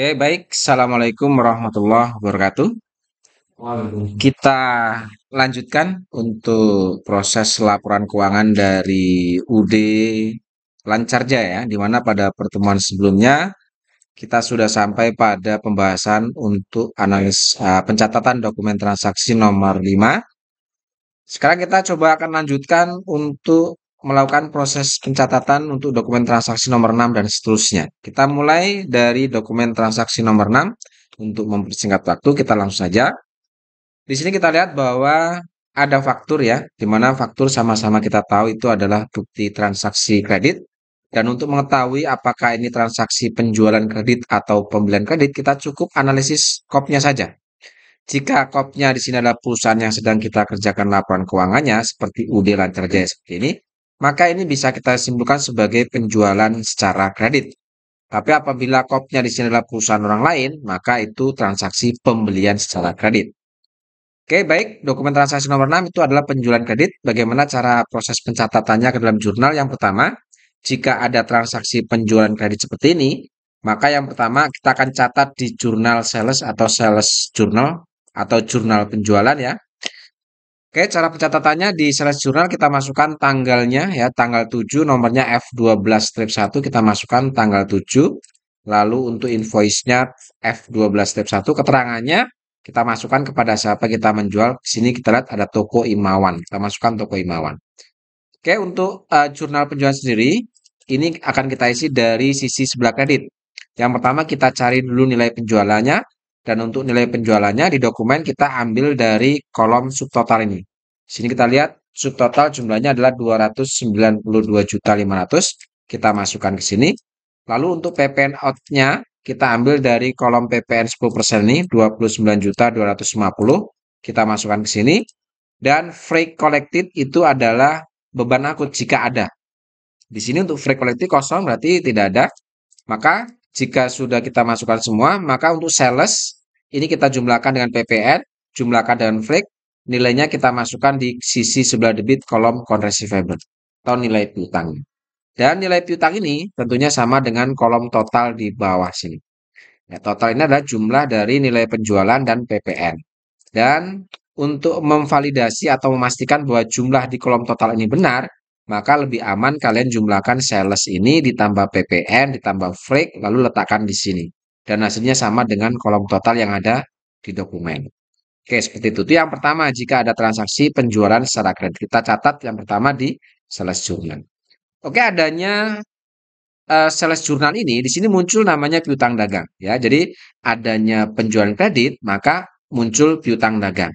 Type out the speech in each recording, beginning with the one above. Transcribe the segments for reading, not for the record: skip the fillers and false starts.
Oke, baik. Assalamualaikum warahmatullahi wabarakatuh. Kita lanjutkan untuk proses laporan keuangan dari UD Lancarja ya, di mana pada pertemuan sebelumnya kita sudah sampai pada pembahasan untuk pencatatan dokumen transaksi nomor 5. Sekarang kita coba akan lanjutkan untuk melakukan proses pencatatan untuk dokumen transaksi nomor 6 dan seterusnya. Kita mulai dari dokumen transaksi nomor 6. Untuk mempersingkat waktu, kita langsung saja. Di sini kita lihat bahwa ada faktur ya, di mana faktur sama-sama kita tahu itu adalah bukti transaksi kredit. Dan untuk mengetahui apakah ini transaksi penjualan kredit atau pembelian kredit, kita cukup analisis kopnya saja. Jika kopnya di sini adalah perusahaan yang sedang kita kerjakan laporan keuangannya, seperti UD Lancar Jaya seperti ini, maka ini bisa kita simpulkan sebagai penjualan secara kredit. Tapi apabila kopnya di sini adalah perusahaan orang lain, maka itu transaksi pembelian secara kredit. Oke, baik. Dokumen transaksi nomor 6 itu adalah penjualan kredit. Bagaimana cara proses pencatatannya ke dalam jurnal? Yang pertama, jika ada transaksi penjualan kredit seperti ini, maka yang pertama kita akan catat di jurnal sales atau sales journal atau jurnal penjualan ya. Oke, cara pencatatannya di sales journal kita masukkan tanggalnya ya, tanggal 7, nomornya F12-1 kita masukkan tanggal 7. Lalu untuk invoice-nya F12-1, keterangannya kita masukkan kepada siapa kita menjual. Di sini kita lihat ada toko Imawan. Kita masukkan toko Imawan. Oke, untuk jurnal penjualan sendiri, ini akan kita isi dari sisi sebelah kredit. Yang pertama kita cari dulu nilai penjualannya. Dan untuk nilai penjualannya di dokumen kita ambil dari kolom subtotal ini. Di sini kita lihat subtotal jumlahnya adalah 292.500.000. Kita masukkan ke sini. Lalu untuk PPN out-nya kita ambil dari kolom PPN 10% ini 29.250.000. Kita masukkan ke sini. Dan freight collected itu adalah beban angkut jika ada. Di sini untuk freight collected kosong berarti tidak ada. Maka jika sudah kita masukkan semua, maka untuk sales ini kita jumlahkan dengan PPN, jumlahkan dengan freight, nilainya kita masukkan di sisi sebelah debit kolom account receivable atau nilai piutang. Dan nilai piutang ini tentunya sama dengan kolom total di bawah sini. Ya, total ini adalah jumlah dari nilai penjualan dan PPN. Dan untuk memvalidasi atau memastikan bahwa jumlah di kolom total ini benar, maka lebih aman kalian jumlahkan sales ini ditambah PPN, ditambah freight, lalu letakkan di sini. Dan hasilnya sama dengan kolom total yang ada di dokumen. Oke, seperti itu. Itu yang pertama, jika ada transaksi penjualan secara kredit. Kita catat yang pertama di sales journal. Oke, adanya sales journal ini, di sini muncul namanya piutang dagang. Ya, jadi adanya penjualan kredit, maka muncul piutang dagang.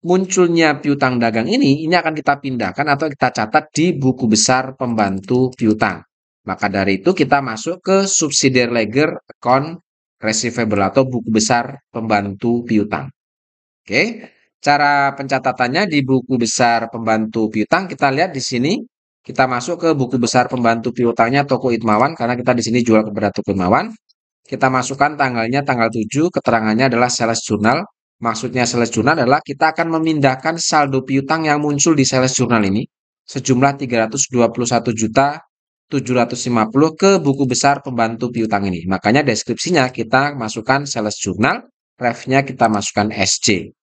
Munculnya piutang dagang ini akan kita pindahkan atau kita catat di buku besar pembantu piutang. Maka dari itu kita masuk ke subsidiary ledger account receivable atau buku besar pembantu piutang. Oke, cara pencatatannya di buku besar pembantu piutang kita lihat di sini. Kita masuk ke buku besar pembantu piutangnya toko Itmawan karena kita di sini jual kepada toko Itmawan. Kita masukkan tanggalnya tanggal 7, keterangannya adalah sales journal. Maksudnya sales journal adalah kita akan memindahkan saldo piutang yang muncul di sales journal ini sejumlah 321.750.000 ke buku besar pembantu piutang ini. Makanya deskripsinya kita masukkan sales journal, refnya kita masukkan SC.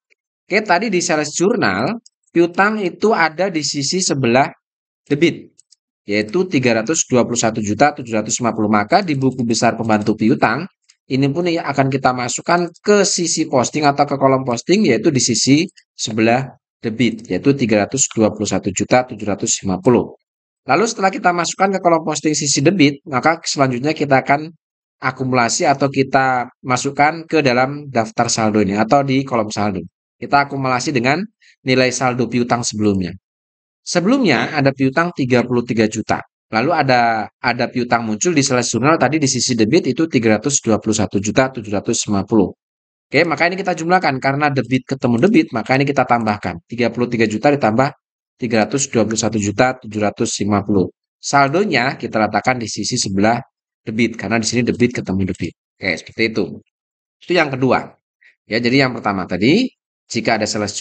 Oke, tadi di sales journal piutang itu ada di sisi sebelah debit yaitu 321.750.000. Maka di buku besar pembantu piutang ini pun akan kita masukkan ke sisi posting atau ke kolom posting yaitu di sisi sebelah debit yaitu 321.750. Lalu setelah kita masukkan ke kolom posting sisi debit, maka selanjutnya kita akan akumulasi atau kita masukkan ke dalam daftar saldo ini atau di kolom saldo. Kita akumulasi dengan nilai saldo piutang sebelumnya. Sebelumnya ada piutang 33 juta. Lalu ada piutang muncul di sales journal tadi di sisi debit itu 321.750. Oke, maka ini kita jumlahkan karena debit ketemu debit, maka ini kita tambahkan 33 juta ditambah 321.750. Saldonya kita letakkan di sisi sebelah debit karena di sini debit ketemu debit. Oke, seperti itu. Itu yang kedua. Ya, jadi yang pertama tadi jika ada sales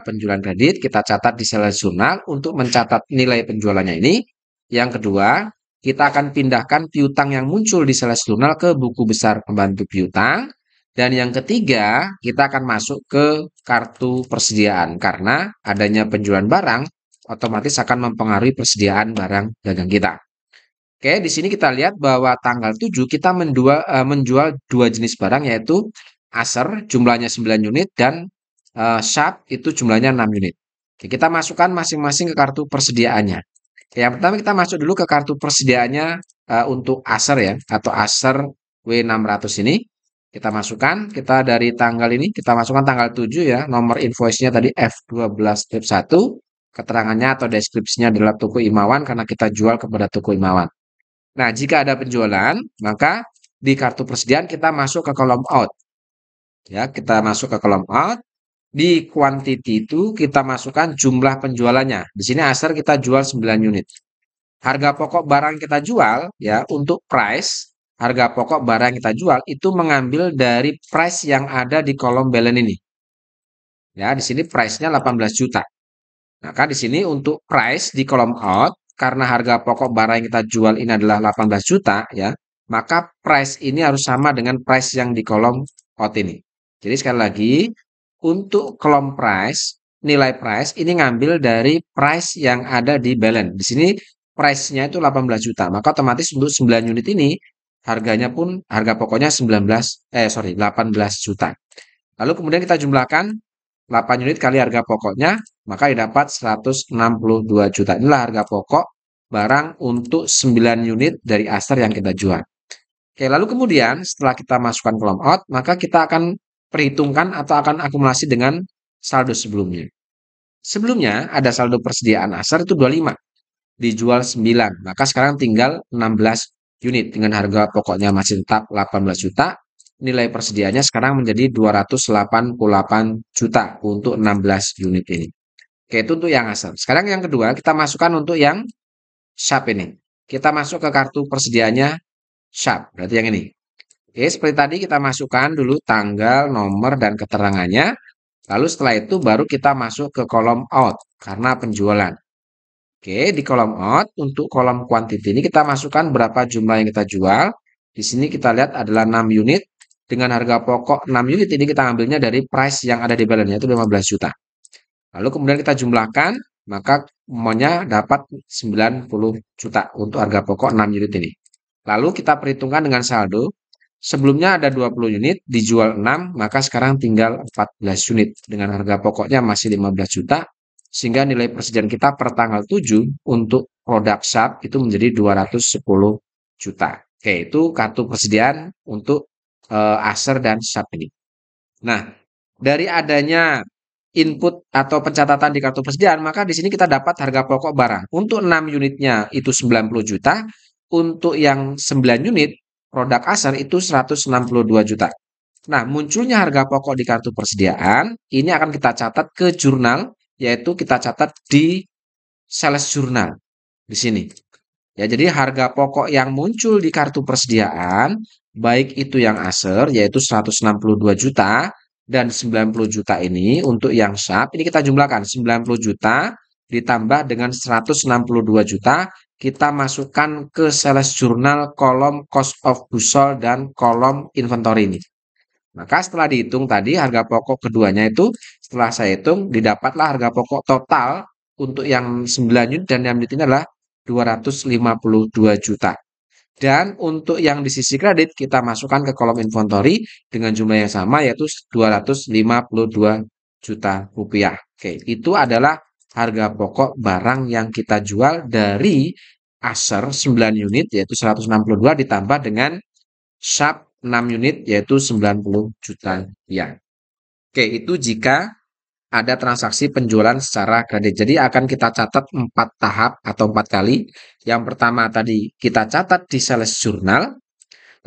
penjualan kredit, kita catat di sales journal untuk mencatat nilai penjualannya ini. Yang kedua, kita akan pindahkan piutang yang muncul di sales jurnal ke buku besar pembantu piutang. Dan yang ketiga, kita akan masuk ke kartu persediaan karena adanya penjualan barang otomatis akan mempengaruhi persediaan barang dagang kita. Oke, di sini kita lihat bahwa tanggal 7 kita menjual dua jenis barang yaitu Acer jumlahnya 9 unit dan Sharp itu jumlahnya 6 unit. Oke, kita masukkan masing-masing ke kartu persediaannya. Oke, yang pertama kita masuk dulu ke kartu persediaannya untuk Acer ya atau Acer W600 ini. Kita masukkan, kita dari tanggal ini kita masukkan tanggal 7 ya, nomor invoice-nya tadi F12 strip 1, keterangannya atau deskripsinya adalah toko Imawan karena kita jual kepada toko Imawan. Nah, jika ada penjualan, maka di kartu persediaan kita masuk ke kolom out. Ya, kita masuk ke kolom out. Di quantity itu kita masukkan jumlah penjualannya. Di sini Acer kita jual 9 unit. Harga pokok barang kita jual ya untuk price, harga pokok barang kita jual itu mengambil dari price yang ada di kolom balance ini. Ya, di sini price-nya 18 juta. Maka di sini untuk price di kolom out, karena harga pokok barang yang kita jual ini adalah 18 juta ya, maka price ini harus sama dengan price yang di kolom out ini. Jadi sekali lagi, untuk kolom price, nilai price ini ngambil dari price yang ada di balance. Di sini price-nya itu 18 juta, maka otomatis untuk 9 unit ini harganya pun harga pokoknya 18 juta. Lalu kemudian kita jumlahkan 8 unit kali harga pokoknya, maka didapat 162 juta. Inilah harga pokok barang untuk 9 unit dari Acer yang kita jual. Oke, lalu kemudian setelah kita masukkan kolom out, maka kita akan perhitungkan atau akan akumulasi dengan saldo sebelumnya. Sebelumnya ada saldo persediaan Acer itu 25, dijual 9, maka sekarang tinggal 16 unit dengan harga pokoknya masih tetap 18 juta. Nilai persediaannya sekarang menjadi 288 juta untuk 16 unit ini. Oke, itu untuk yang Acer. Sekarang yang kedua, kita masukkan untuk yang Sharp ini. Kita masuk ke kartu persediaannya Sharp, berarti yang ini. Oke, seperti tadi kita masukkan dulu tanggal, nomor, dan keterangannya. Lalu setelah itu baru kita masuk ke kolom out karena penjualan. Oke, di kolom out untuk kolom quantity ini kita masukkan berapa jumlah yang kita jual. Di sini kita lihat adalah 6 unit. Dengan harga pokok 6 unit ini kita ambilnya dari price yang ada di balance yaitu 15 juta. Lalu kemudian kita jumlahkan, maka semuanya dapat 90 juta untuk harga pokok 6 unit ini. Lalu kita perhitungkan dengan saldo. Sebelumnya ada 20 unit, dijual 6, maka sekarang tinggal 14 unit. Dengan harga pokoknya masih 15 juta, sehingga nilai persediaan kita per tanggal 7 untuk produk Sharp itu menjadi 210 juta. Oke, itu kartu persediaan untuk Acer dan Sharp ini. Nah, dari adanya input atau pencatatan di kartu persediaan, maka di sini kita dapat harga pokok barang. Untuk 6 unitnya itu 90 juta, untuk yang 9 unit produk Acer itu 162 juta. Nah, munculnya harga pokok di kartu persediaan, ini akan kita catat ke jurnal, yaitu kita catat di sales jurnal di sini. Ya, jadi harga pokok yang muncul di kartu persediaan, baik itu yang Acer yaitu 162 juta dan 90 juta ini untuk yang Sharp, ini kita jumlahkan 90 juta ditambah dengan 162 juta, kita masukkan ke sales jurnal kolom cost of goods sold dan kolom inventory ini. Maka setelah dihitung tadi harga pokok keduanya itu setelah saya hitung didapatlah harga pokok total untuk yang 9 unit dan yang unit ini adalah 252 juta. Dan untuk yang di sisi kredit kita masukkan ke kolom inventory dengan jumlah yang sama yaitu 252 juta rupiah. Oke, itu adalah harga pokok barang yang kita jual dari Acer 9 unit yaitu 162 ditambah dengan Sharp 6 unit yaitu 90 juta rupiah. Oke, itu jika ada transaksi penjualan secara kredit. Jadi akan kita catat 4 tahap atau 4 kali. Yang pertama tadi kita catat di sales jurnal.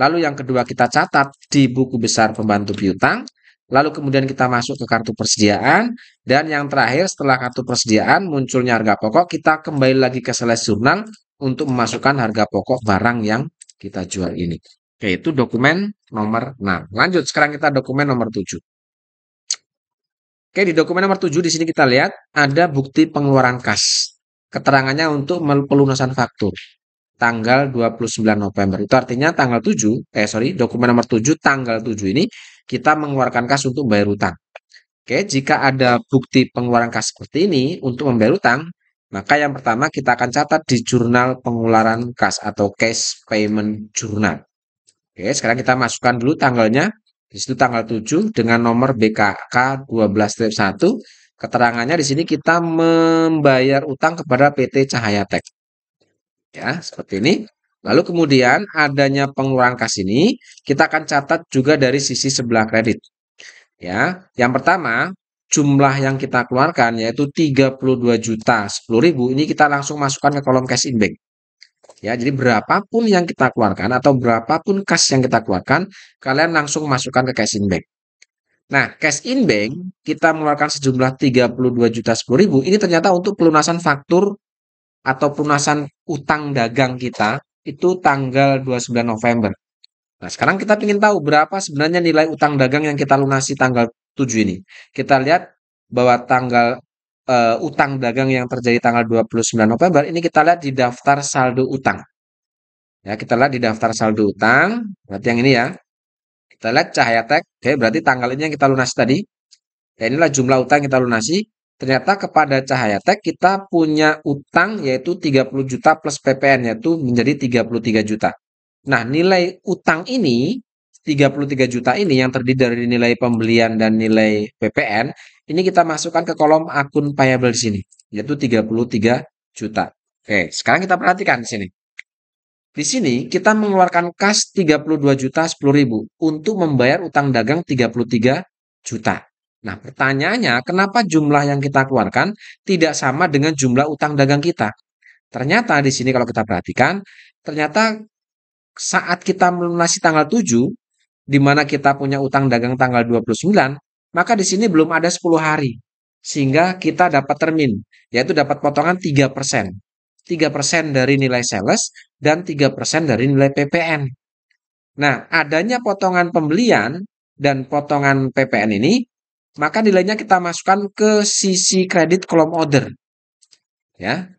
Lalu yang kedua kita catat di buku besar pembantu piutang. Lalu kemudian kita masuk ke kartu persediaan. Dan yang terakhir setelah kartu persediaan munculnya harga pokok, kita kembali lagi ke sales jurnal untuk memasukkan harga pokok barang yang kita jual ini. Oke, itu dokumen nomor 6. Lanjut, sekarang kita dokumen nomor 7. Oke, di dokumen nomor 7 di sini kita lihat ada bukti pengeluaran kas. Keterangannya untuk pelunasan faktur. tanggal 29 November. Itu artinya tanggal 7, dokumen nomor 7 tanggal 7 ini kita mengeluarkan kas untuk bayar utang. Oke, jika ada bukti pengeluaran kas seperti ini untuk membayar utang, maka yang pertama kita akan catat di jurnal pengeluaran kas atau cash payment journal. Oke, sekarang kita masukkan dulu tanggalnya. Di situ tanggal 7 dengan nomor BKK 12-1. Keterangannya di sini kita membayar utang kepada PT Cahayatech. Ya, seperti ini. Lalu kemudian adanya pengeluaran kas ini kita akan catat juga dari sisi sebelah kredit. Ya, yang pertama jumlah yang kita keluarkan yaitu 32 juta 10.000 ini kita langsung masukkan ke kolom cash in bank. Ya, jadi berapapun yang kita keluarkan atau berapapun kas yang kita keluarkan, kalian langsung masukkan ke cash in bank. Nah, cash in bank kita mengeluarkan sejumlah 32 juta 10.000 ini ternyata untuk pelunasan faktur atau pelunasan utang dagang kita itu tanggal 29 November. Nah, sekarang kita ingin tahu berapa sebenarnya nilai utang dagang yang kita lunasi tanggal 7 ini. Kita lihat bahwa tanggal utang dagang yang terjadi tanggal 29 November ini kita lihat di daftar saldo utang. Ya, kita lihat di daftar saldo utang, berarti yang ini ya. Kita lihat Cahayatech, oke, berarti tanggal ini yang kita lunasi tadi. Ya, inilah jumlah utang yang kita lunasi. Ternyata kepada Cahayatech kita punya utang yaitu 30 juta plus PPN yaitu menjadi 33 juta. Nah, nilai utang ini 33 juta ini yang terdiri dari nilai pembelian dan nilai PPN, ini kita masukkan ke kolom akun payable di sini, yaitu 33 juta. Oke, sekarang kita perhatikan di sini. Di sini kita mengeluarkan kas 32 juta 10.000 untuk membayar utang dagang 33 juta. Nah, pertanyaannya, kenapa jumlah yang kita keluarkan tidak sama dengan jumlah utang dagang kita? Ternyata di sini kalau kita perhatikan, ternyata saat kita melunasi tanggal 7, di mana kita punya utang dagang tanggal 29, maka di sini belum ada 10 hari. Sehingga kita dapat termin, yaitu dapat potongan 3%. 3% dari nilai sales dan 3% dari nilai PPN. Nah, adanya potongan pembelian dan potongan PPN ini, maka nilainya kita masukkan ke sisi kredit kolom order. Ya,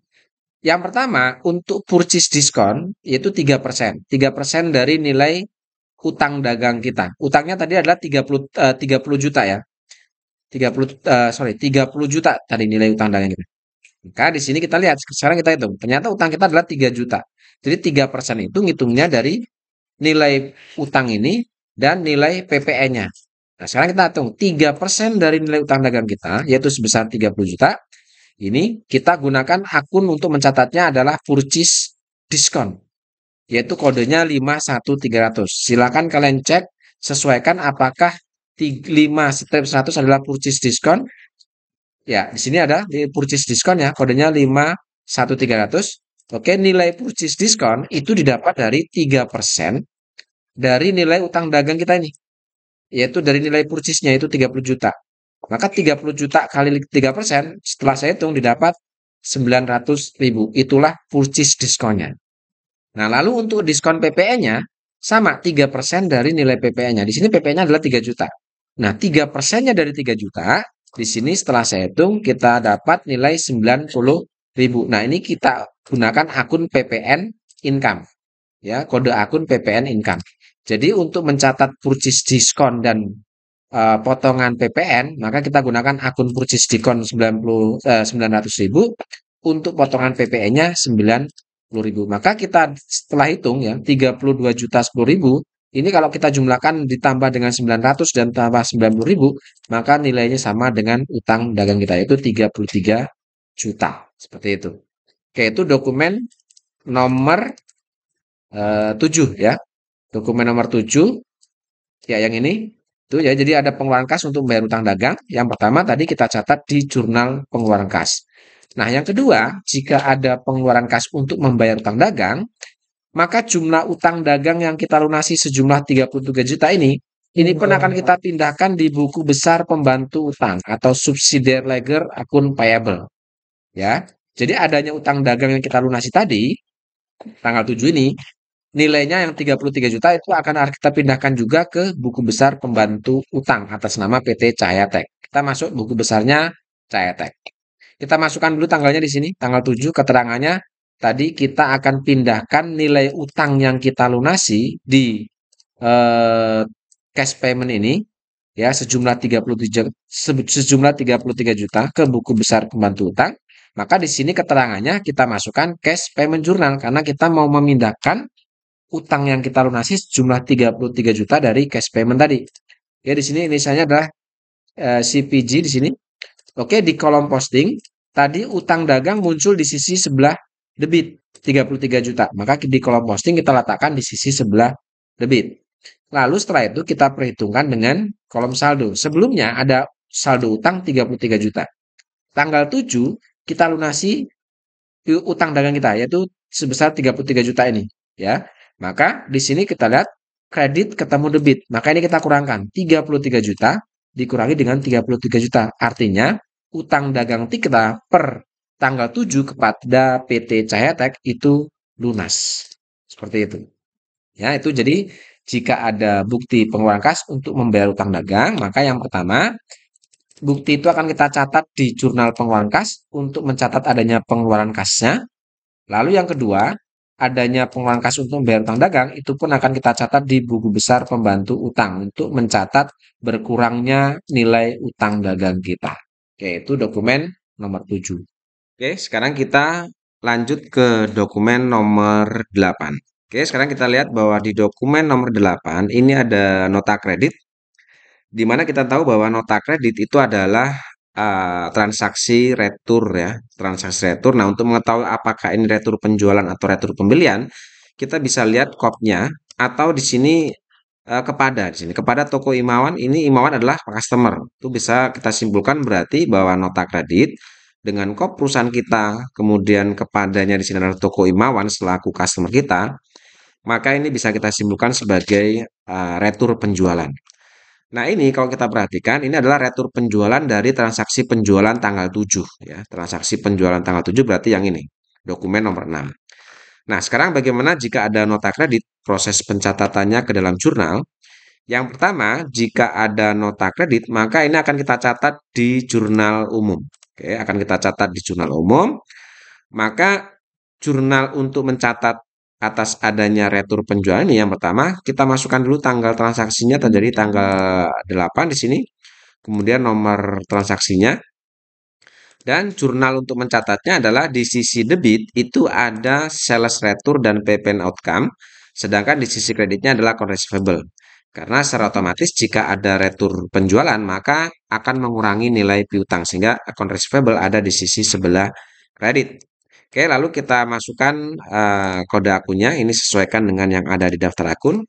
yang pertama, untuk purchase diskon yaitu 3%. 3% dari nilai utang dagang kita. Utangnya tadi adalah 30 juta ya. 30 juta tadi nilai utang dagang kita. Maka di sini kita lihat, sekarang kita hitung. Ternyata utang kita adalah 3 juta. Jadi 3% itu ngitungnya dari nilai utang ini dan nilai PPN-nya. Nah, sekarang kita hitung 3% dari nilai utang dagang kita, yaitu sebesar 30 juta. Ini kita gunakan akun untuk mencatatnya adalah purchase diskon, yaitu kodenya 51300. Silakan kalian cek, sesuaikan apakah 5-100 adalah purchase diskon. Ya, di sini ada di purchase diskon ya, kodenya 51300. Oke, nilai purchase diskon itu didapat dari 3% dari nilai utang dagang kita ini, yaitu dari nilai purchase-nya itu 30 juta. Maka 30 juta kali 3%, setelah saya hitung didapat 900.000. Itulah purchase diskonnya. Nah, lalu untuk diskon PPN-nya, sama 3% dari nilai PPN-nya. Di sini PPN-nya adalah 3 juta. Nah, 3%-nya dari 3 juta, di sini setelah saya hitung, kita dapat nilai 90.000. Nah, ini kita gunakan akun PPN income. Ya, kode akun PPN income. Jadi, untuk mencatat purchase diskon dan potongan PPN, maka kita gunakan akun purchase diskon 900.000 untuk potongan PPN-nya 90.000. Maka kita setelah hitung ya 32 juta 10.000 ini kalau kita jumlahkan ditambah dengan 900 dan tambah 90.000 maka nilainya sama dengan utang dagang kita yaitu 33 juta. Seperti itu. Oke, itu dokumen nomor 7 ya. Dokumen nomor 7 ya yang ini. Itu ya, jadi ada pengeluaran kas untuk membayar utang dagang. Yang pertama tadi kita catat di jurnal pengeluaran kas. Nah, yang kedua, jika ada pengeluaran kas untuk membayar utang dagang, maka jumlah utang dagang yang kita lunasi sejumlah 33 juta ini pun akan kita pindahkan di buku besar pembantu utang atau subsidiary ledger akun payable. Ya. Jadi adanya utang dagang yang kita lunasi tadi, tanggal 7 ini, nilainya yang 33 juta itu akan kita pindahkan juga ke buku besar pembantu utang atas nama PT Cahayatech. Kita masuk buku besarnya Cahayatech. Kita masukkan dulu tanggalnya di sini, tanggal 7 keterangannya tadi kita akan pindahkan nilai utang yang kita lunasi di eh, cash payment ini ya sejumlah 33 juta ke buku besar pembantu utang. Maka di sini keterangannya kita masukkan cash payment journal karena kita mau memindahkan utang yang kita lunasi sejumlah 33 juta dari cash payment tadi. Ya di sini inisialnya adalah CPG di sini. Oke, di kolom posting tadi utang dagang muncul di sisi sebelah debit 33 juta. Maka di kolom posting kita letakkan di sisi sebelah debit. Lalu setelah itu kita perhitungkan dengan kolom saldo. Sebelumnya ada saldo utang 33 juta. Tanggal 7 kita lunasi utang dagang kita yaitu sebesar 33 juta ini, ya. Maka di sini kita lihat kredit ketemu debit. Maka ini kita kurangkan 33 juta dikurangi dengan 33 juta. Artinya utang dagang kita per tanggal 7 kepada PT Cahyatek itu lunas. Seperti itu. Ya, itu jadi jika ada bukti pengeluaran kas untuk membayar utang dagang, maka yang pertama, bukti itu akan kita catat di jurnal pengeluaran kas untuk mencatat adanya pengeluaran kasnya. Lalu yang kedua, adanya pengeluaran kas untuk membayar utang dagang, itu pun akan kita catat di buku besar pembantu utang untuk mencatat berkurangnya nilai utang dagang kita. Oke, itu dokumen nomor 7. Oke, sekarang kita lanjut ke dokumen nomor 8. Oke, sekarang kita lihat bahwa di dokumen nomor 8 ini ada nota kredit, di mana kita tahu bahwa nota kredit itu adalah transaksi retur ya, transaksi retur. Nah, untuk mengetahui apakah ini retur penjualan atau retur pembelian, kita bisa lihat kopnya atau di sini kepada di sini kepada toko Imawan. Ini Imawan adalah customer. Itu bisa kita simpulkan berarti bahwa nota kredit dengan kop perusahaan kita, kemudian kepadanya di sini adalah toko Imawan selaku customer kita, maka ini bisa kita simpulkan sebagai retur penjualan. Nah, ini kalau kita perhatikan ini adalah retur penjualan dari transaksi penjualan tanggal 7 ya. Transaksi penjualan tanggal 7 berarti yang ini, dokumen nomor 6. Nah, sekarang bagaimana jika ada nota kredit, proses pencatatannya ke dalam jurnal? Yang pertama, jika ada nota kredit, maka ini akan kita catat di jurnal umum. Oke, akan kita catat di jurnal umum. Maka jurnal untuk mencatat atas adanya retur penjualan ini yang pertama kita masukkan dulu tanggal transaksinya terjadi tanggal 8 di sini. Kemudian nomor transaksinya dan jurnal untuk mencatatnya adalah di sisi debit itu ada sales retur dan PPN outcome, sedangkan di sisi kreditnya adalah account receivable. Karena secara otomatis jika ada retur penjualan maka akan mengurangi nilai piutang sehingga account receivable ada di sisi sebelah kredit. Oke, lalu kita masukkan kode akunnya, ini sesuaikan dengan yang ada di daftar akun.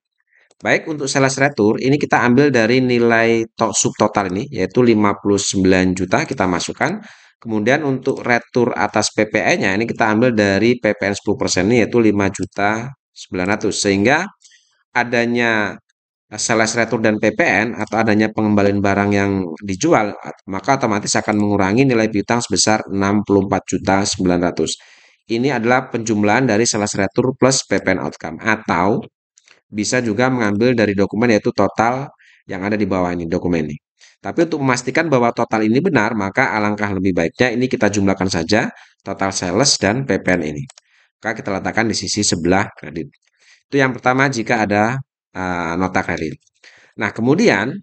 Baik, untuk sales retur, ini kita ambil dari nilai subtotal ini, yaitu 59 juta kita masukkan. Kemudian untuk retur atas PPN-nya, ini kita ambil dari PPN 10% ini, yaitu 5 juta 900. Sehingga adanya sales retur dan PPN atau adanya pengembalian barang yang dijual, maka otomatis akan mengurangi nilai piutang sebesar 64 juta 900. Ini adalah penjumlahan dari sales retur plus PPN outcome atau bisa juga mengambil dari dokumen yaitu total yang ada di bawah ini dokumen ini. Tapi untuk memastikan bahwa total ini benar, maka alangkah lebih baiknya ini kita jumlahkan saja total sales dan PPN ini. Maka kita letakkan di sisi sebelah kredit. Itu yang pertama jika ada nota kredit. Nah, kemudian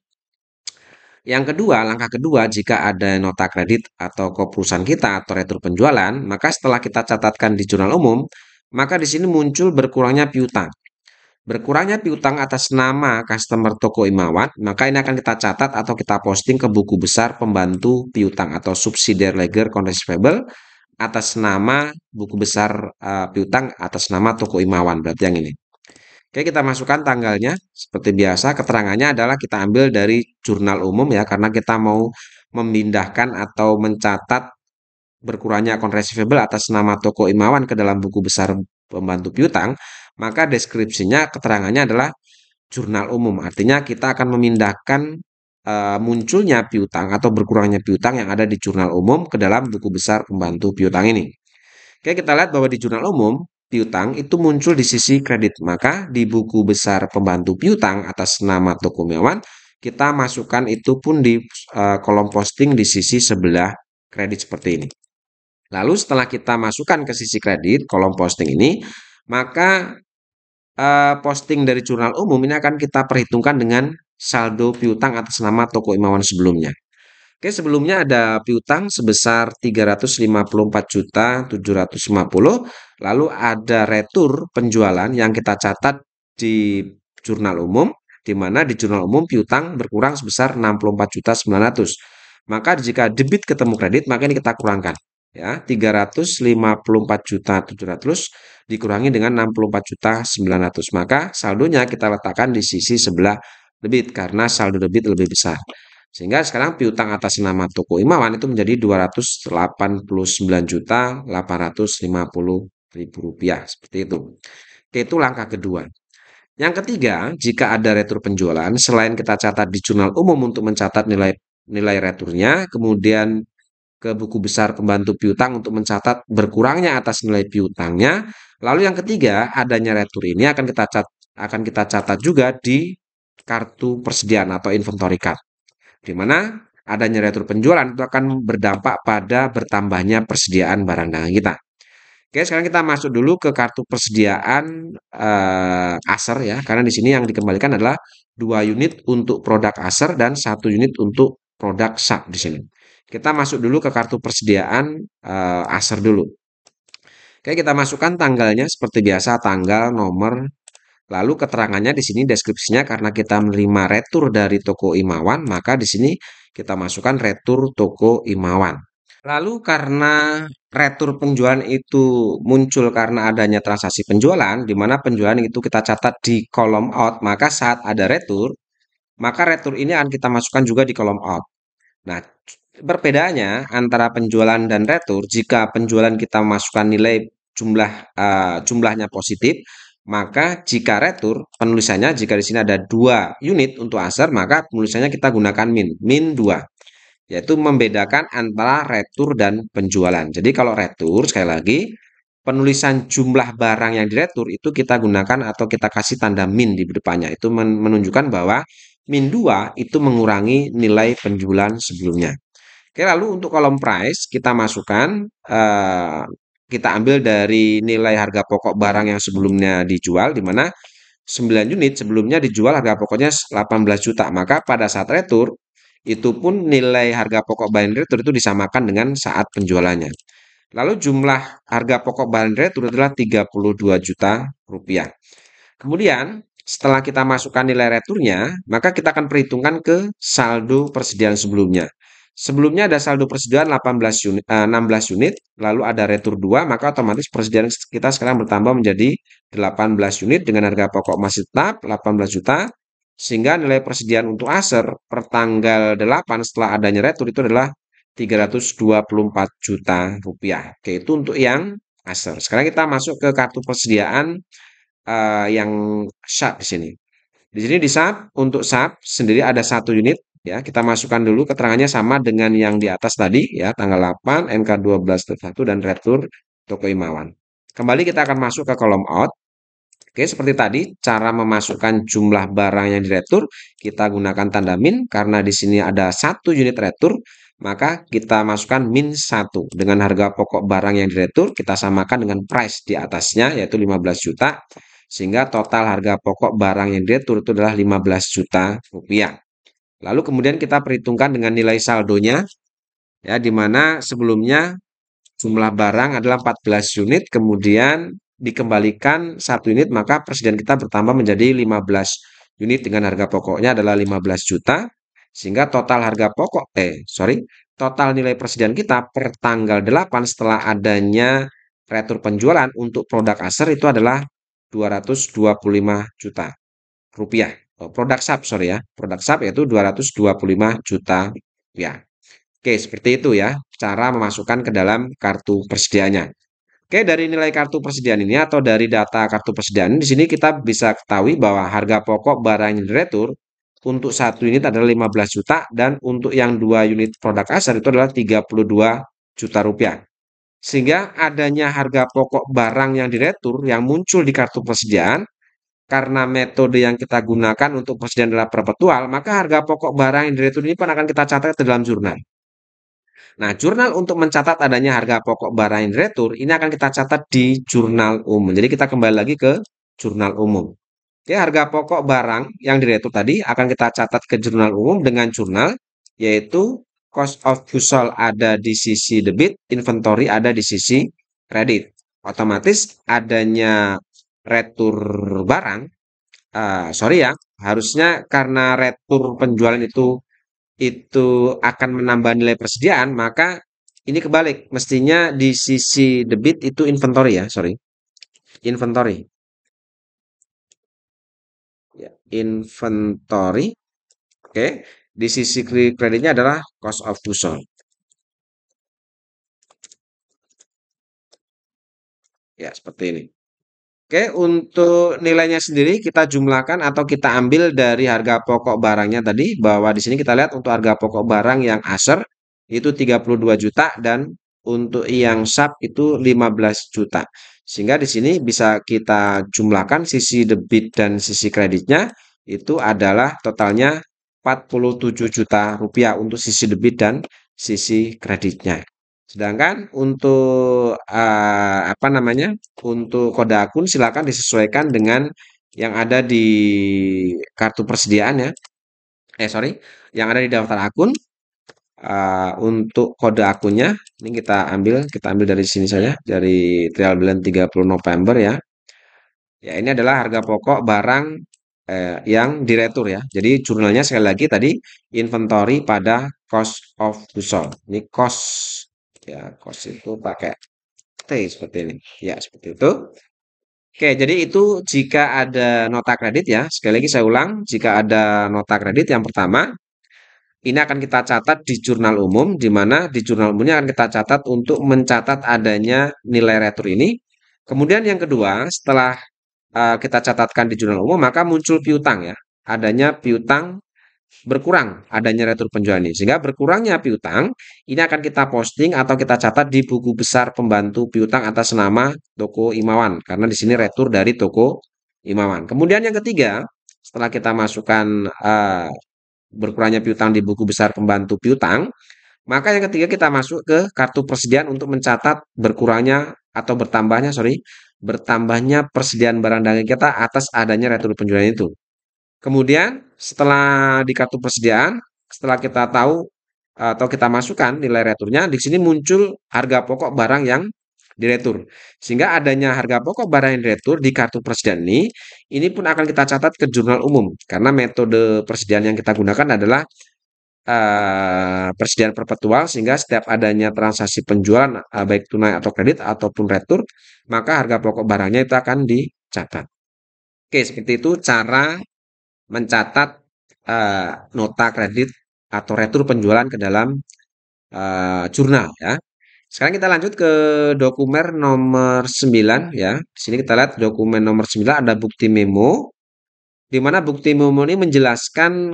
yang kedua, langkah kedua jika ada nota kredit atau perusahaan kita atau retur penjualan, maka setelah kita catatkan di jurnal umum, maka di sini muncul berkurangnya piutang. Berkurangnya piutang atas nama customer toko Imawan, maka ini akan kita catat atau kita posting ke buku besar pembantu piutang atau subsidiary ledger account receivable atas nama buku besar piutang atas nama toko Imawan, berarti yang ini. Oke, kita masukkan tanggalnya seperti biasa. Keterangannya adalah kita ambil dari jurnal umum ya, karena kita mau memindahkan atau mencatat berkurangnya account receivable atas nama toko Imawan ke dalam buku besar pembantu piutang, maka deskripsinya keterangannya adalah jurnal umum. Artinya kita akan memindahkan munculnya piutang atau berkurangnya piutang yang ada di jurnal umum ke dalam buku besar pembantu piutang ini. Oke, kita lihat bahwa di jurnal umum piutang itu muncul di sisi kredit. Maka di buku besar pembantu piutang atas nama toko Imawan kita masukkan itu pun di kolom posting di sisi sebelah kredit seperti ini. Lalu setelah kita masukkan ke sisi kredit, kolom posting ini, maka posting dari jurnal umum ini akan kita perhitungkan dengan saldo piutang atas nama Toko Imawan sebelumnya. Oke, sebelumnya ada piutang sebesar 354.750.000, lalu ada retur penjualan yang kita catat di jurnal umum, di mana di jurnal umum piutang berkurang sebesar 64.900.000. Maka jika debit ketemu kredit, maka ini kita kurangkan. Ya, 354.700.000 dikurangi dengan 64.900.000. Maka saldonya kita letakkan di sisi sebelah debit karena saldo debit lebih besar. Sehingga sekarang piutang atas nama Toko Imawan itu menjadi Rp289.850.000. Seperti itu. Oke, itu langkah kedua. Yang ketiga, jika ada retur penjualan, selain kita catat di jurnal umum untuk mencatat nilai returnya, kemudian ke buku besar pembantu piutang untuk mencatat berkurangnya atas nilai piutangnya. Lalu yang ketiga, adanya retur ini akan kita catat juga di kartu persediaan atau inventory card, di mana adanya retur penjualan itu akan berdampak pada bertambahnya persediaan barang dagangan kita. Oke, sekarang kita masuk dulu ke kartu persediaan Acer ya, karena di sini yang dikembalikan adalah 2 unit untuk produk Acer dan 1 unit untuk produk SAP di sini. Kita masuk dulu ke kartu persediaan Acer dulu. Oke, kita masukkan tanggalnya seperti biasa, tanggal, nomor, lalu keterangannya di sini deskripsinya karena kita menerima retur dari Toko Imawan, maka di sini kita masukkan retur Toko Imawan. Lalu karena retur penjualan itu muncul karena adanya transaksi penjualan, di mana penjualan itu kita catat di kolom out, maka saat ada retur, maka retur ini akan kita masukkan juga di kolom out. Nah, perbedaannya antara penjualan dan retur, jika penjualan kita masukkan nilai jumlahnya positif, maka jika retur penulisannya, jika di sini ada 2 unit untuk Acer, maka penulisannya kita gunakan min 2, yaitu membedakan antara retur dan penjualan. Jadi kalau retur, sekali lagi, penulisan jumlah barang yang diretur itu kita gunakan atau kita kasih tanda min di depannya. Itu menunjukkan bahwa min 2 itu mengurangi nilai penjualan sebelumnya. Oke, lalu untuk kolom price kita masukkan, kita ambil dari nilai harga pokok barang yang sebelumnya dijual, di mana 9 unit sebelumnya dijual harga pokoknya 18 juta. Maka pada saat retur, itu pun nilai harga pokok barang retur itu disamakan dengan saat penjualannya. Lalu jumlah harga pokok barang retur adalah 32 juta rupiah. Kemudian setelah kita masukkan nilai returnya, maka kita akan perhitungkan ke saldo persediaan sebelumnya. Sebelumnya ada saldo persediaan 16 unit, lalu ada retur 2, maka otomatis persediaan kita sekarang bertambah menjadi 18 unit dengan harga pokok masih tetap 18 juta, sehingga nilai persediaan untuk Acer per tanggal 8 setelah adanya retur itu adalah 324 juta rupiah. Oke, itu untuk yang Acer. Sekarang kita masuk ke kartu persediaan yang SAP di sini. Di sini di SAP, untuk SAP sendiri ada 1 unit ya. Kita masukkan dulu keterangannya sama dengan yang di atas tadi ya, tanggal 8, NK12.1 dan retur Toko Imawan. Kembali kita akan masuk ke kolom out. Oke, seperti tadi cara memasukkan jumlah barang yang diretur, kita gunakan tanda min karena di sini ada 1 unit retur, maka kita masukkan min 1 dengan harga pokok barang yang diretur kita samakan dengan price di atasnya yaitu 15 juta, sehingga total harga pokok barang yang diretur itu adalah 15 juta rupiah. Lalu kemudian kita perhitungkan dengan nilai saldonya ya, di mana sebelumnya jumlah barang adalah 14 unit, kemudian dikembalikan 1 unit, maka persediaan kita bertambah menjadi 15 unit dengan harga pokoknya adalah 15 juta, sehingga total harga pokok, total nilai persediaan kita per tanggal 8 setelah adanya retur penjualan untuk produk Acer itu adalah 225 juta rupiah. Produk SAP, produk SAP yaitu 225 juta rupiah. Oke, seperti itu ya, cara memasukkan ke dalam kartu persediaannya. Oke, dari nilai kartu persediaan ini atau dari data kartu persediaan di sini kita bisa ketahui bahwa harga pokok barang yang diretur untuk 1 unit adalah 15 juta dan untuk yang 2 unit produk Acer itu adalah 32 juta rupiah. Sehingga adanya harga pokok barang yang diretur yang muncul di kartu persediaan karena metode yang kita gunakan untuk persediaan adalah perpetual, maka harga pokok barang yang diretur ini pun akan kita catat ke dalam jurnal. Nah, jurnal untuk mencatat adanya harga pokok barang yang diretur, ini akan kita catat di jurnal umum. Jadi kita kembali lagi ke jurnal umum. Oke, harga pokok barang yang diretur tadi akan kita catat ke jurnal umum dengan jurnal, yaitu cost of goods sold ada di sisi debit, inventory ada di sisi kredit. Otomatis adanya retur barang, sorry ya, harusnya karena retur penjualan itu akan menambah nilai persediaan, maka ini kebalik. Mestinya di sisi debit itu inventory ya, sorry. Inventory. Ya, inventory. Oke. Di sisi kreditnya adalah cost of goods sold. Ya, seperti ini. Oke, untuk nilainya sendiri kita jumlahkan atau kita ambil dari harga pokok barangnya tadi, bahwa di sini kita lihat untuk harga pokok barang yang aser itu 32 juta dan untuk yang sub itu 15 juta. Sehingga di sini bisa kita jumlahkan sisi debit dan sisi kreditnya itu adalah totalnya 47 juta rupiah untuk sisi debit dan sisi kreditnya. Sedangkan untuk apa namanya? Untuk kode akun silakan disesuaikan dengan yang ada di kartu persediaan ya. Sorry, yang ada di daftar akun. Untuk kode akunnya ini kita ambil dari sini saja, dari trial balance 30 November ya. Ya, ini adalah harga pokok barang yang diretur ya. Jadi jurnalnya sekali lagi tadi inventory pada cost of goods sold. Ini cost ya, cost itu pakai T seperti ini. Ya, seperti itu. Oke, jadi itu jika ada nota kredit ya. Sekali lagi saya ulang, jika ada nota kredit yang pertama, ini akan kita catat di jurnal umum, di mana di jurnal umumnya akan kita catat untuk mencatat adanya nilai retur ini. Kemudian yang kedua, setelah kita catatkan di jurnal umum, maka muncul piutang ya. Adanya piutang berkurang adanya retur penjualan ini. Sehingga berkurangnya piutang, ini akan kita posting atau kita catat di buku besar pembantu piutang atas nama Toko Imawan. Karena di sini retur dari Toko Imawan. Kemudian yang ketiga, setelah kita masukkan berkurangnya piutang di buku besar pembantu piutang, maka yang ketiga kita masuk ke kartu persediaan untuk mencatat berkurangnya atau bertambahnya persediaan barang dagangan kita atas adanya retur penjualan itu. Kemudian setelah di kartu persediaan, setelah kita tahu atau kita masukkan nilai returnya, di sini muncul harga pokok barang yang diretur. Sehingga adanya harga pokok barang yang diretur di kartu persediaan ini pun akan kita catat ke jurnal umum. Karena metode persediaan yang kita gunakan adalah persediaan perpetual, sehingga setiap adanya transaksi penjualan baik tunai atau kredit ataupun retur, maka harga pokok barangnya itu akan dicatat. Oke, seperti itu cara mencatat nota kredit atau retur penjualan ke dalam jurnal ya. Sekarang kita lanjut ke dokumen nomor 9 ya. Di sini kita lihat dokumen nomor 9 ada bukti memo, di mana bukti memo ini menjelaskan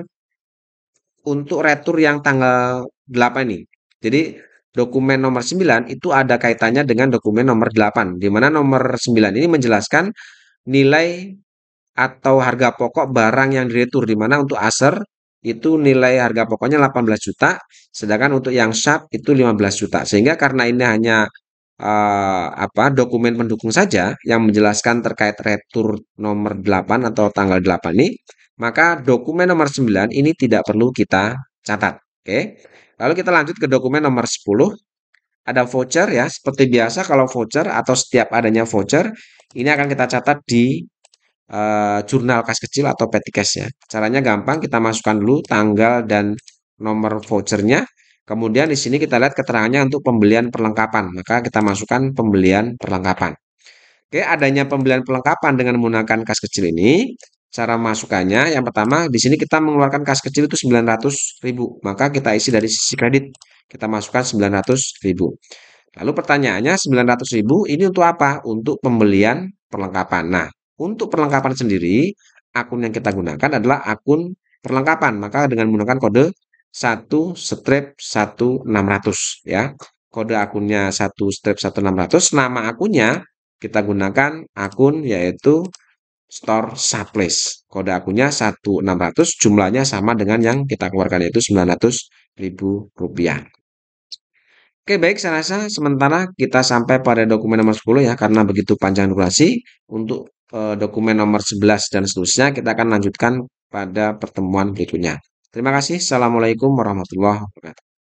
untuk retur yang tanggal 8 ini. Jadi dokumen nomor 9 itu ada kaitannya dengan dokumen nomor 8, di mana nomor 9 ini menjelaskan nilai atau harga pokok barang yang diretur, di mana untuk aser itu nilai harga pokoknya 18 juta, sedangkan untuk yang sharp itu 15 juta. Sehingga karena ini hanya dokumen pendukung saja yang menjelaskan terkait retur nomor 8 atau tanggal 8 ini, maka dokumen nomor 9 ini tidak perlu kita catat. Oke. Lalu kita lanjut ke dokumen nomor 10. Ada voucher ya, seperti biasa kalau voucher atau setiap adanya voucher, ini akan kita catat di jurnal kas kecil atau petty cash ya. Caranya gampang, kita masukkan dulu tanggal dan nomor vouchernya. Kemudian di sini kita lihat keterangannya untuk pembelian perlengkapan. Maka kita masukkan pembelian perlengkapan. Oke, adanya pembelian perlengkapan dengan menggunakan kas kecil ini, cara masukkannya yang pertama di sini kita mengeluarkan kas kecil itu 900.000. Maka kita isi dari sisi kredit. Kita masukkan 900.000. Lalu pertanyaannya 900.000 ini untuk apa? Untuk pembelian perlengkapan. Nah, untuk perlengkapan sendiri, akun yang kita gunakan adalah akun perlengkapan. Maka dengan menggunakan kode 1/1600 ya. Kode akunnya 1/1600, nama akunnya kita gunakan akun yaitu store supplies. Kode akunnya 1/600, jumlahnya sama dengan yang kita keluarkan yaitu 900.000 rupiah. Oke, baik, saya rasa sementara kita sampai pada dokumen nomor 10 ya, karena begitu panjang durasi. Untuk dokumen nomor 11 dan seterusnya kita akan lanjutkan pada pertemuan berikutnya. Terima kasih. Assalamualaikum warahmatullahi wabarakatuh.